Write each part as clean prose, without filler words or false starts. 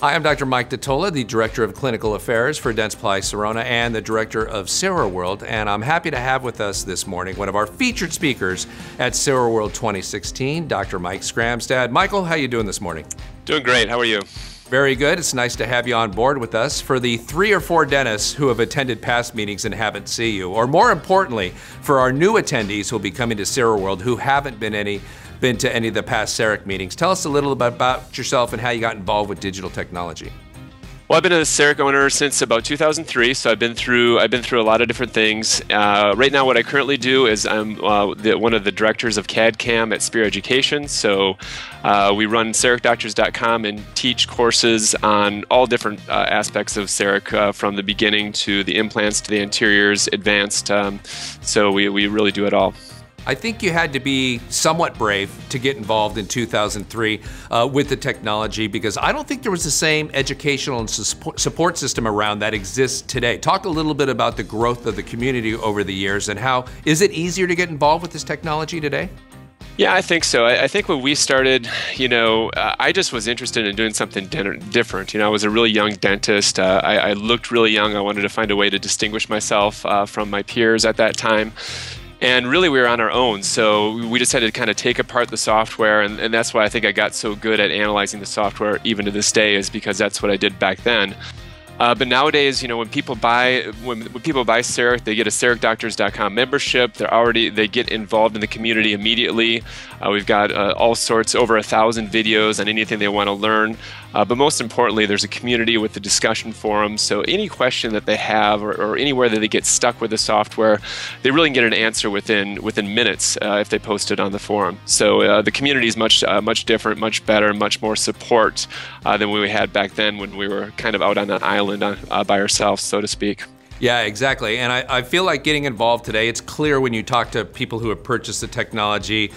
Hi, I'm Dr. Mike Datola, the Director of Clinical Affairs for Dentsply Sirona and the Director of SIROWORLD, and I'm happy to have with us this morning one of our featured speakers at SIROWORLD 2016, Dr. Mike Skramstad. Michael, how are you doing this morning? Doing great. How are you? Very good. It's nice to have you on board with us. For the 3 or 4 dentists who have attended past meetings and haven't seen you, or more importantly, for our new attendees who will be coming to SIROWORLD who haven't been to any of the past CEREC meetings, tell us a little bit about yourself and how you got involved with digital technology. Well, I've been a CEREC owner since about 2003, so I've been through a lot of different things. Right now, what I currently do is I'm one of the directors of CAD/CAM at Spear Education. So we run CERECdoctors.com and teach courses on all different aspects of CEREC, from the beginning to the implants to the anteriors, advanced. So we really do it all. I think you had to be somewhat brave to get involved in 2003 with the technology, because I don't think there was the same educational and support system around that exists today. Talk a little bit about the growth of the community over the years and how is it easier to get involved with this technology today? Yeah, I think so. I think when we started, I just was interested in doing something different. I was a really young dentist. I looked really young. I wanted to find a way to distinguish myself from my peers at that time. And really, we were on our own, so we just had to kind of take apart the software, and that's why I think I got so good at analyzing the software even to this day, is because that's what I did back then. But nowadays, when people buy CEREC, they get a CERECdoctors.com membership. They get involved in the community immediately. We've got all sorts, over 1,000 videos on anything they want to learn. But most importantly, there's a community with the discussion forums. So any question that they have, or anywhere that they get stuck with the software, they really can get an answer within minutes if they post it on the forum. So the community is much different, much better, much more support than we had back then when we were kind of out on an island by ourselves, so to speak. Yeah, exactly. And I feel like getting involved today, it's clear when you talk to people who have purchased the technology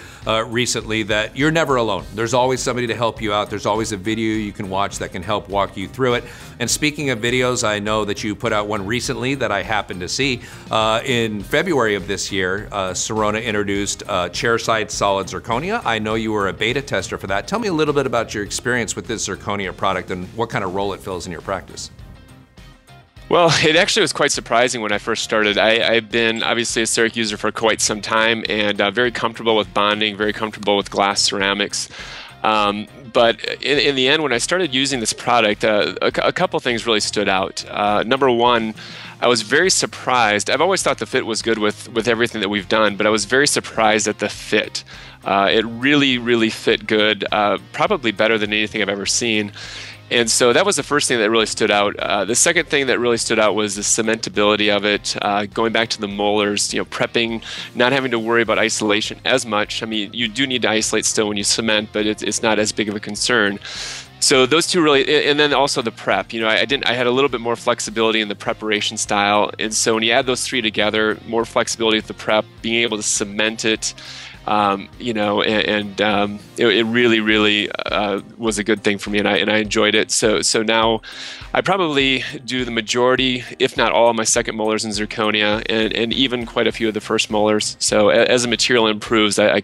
recently that you're never alone. There's always somebody to help you out. There's always a video you can watch that can help walk you through it. And speaking of videos, I know that you put out one recently that I happened to see. In February of this year, Sirona introduced Chairside Zirconia. I know you were a beta tester for that. Tell me a little bit about your experience with this Zirconia product and what kind of role it fills in your practice. Well, it actually was quite surprising when I first started. I've been obviously a CEREC user for quite some time, and very comfortable with bonding, very comfortable with glass ceramics. But in the end, when I started using this product, a couple things really stood out. Number one, I was very surprised. I've always thought the fit was good with everything that we've done, but I was very surprised at the fit. It really fit good, probably better than anything I've ever seen. And so that was the first thing that really stood out. The second thing that really stood out was the cementability of it, going back to the molars, prepping, not having to worry about isolation as much. I mean, you do need to isolate still when you cement, but it's not as big of a concern. So those two really, and then also the prep. I had a little bit more flexibility in the preparation style, and so when you add those three together, more flexibility with the prep, being able to cement it, it really was a good thing for me, and I enjoyed it. So now I probably do the majority, if not all, of my second molars in zirconia, and even quite a few of the first molars. So as the material improves, I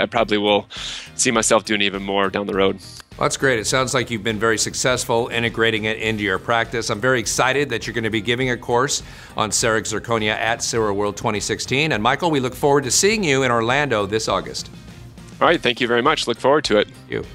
probably will see myself doing even more down the road. Well, that's great. It sounds like you've been very successful integrating it into your practice. I'm very excited that you're going to be giving a course on CEREC Zirconia at SIROWORLD 2016. And Michael, we look forward to seeing you in Orlando this August. All right. Thank you very much. Look forward to it. Thank you.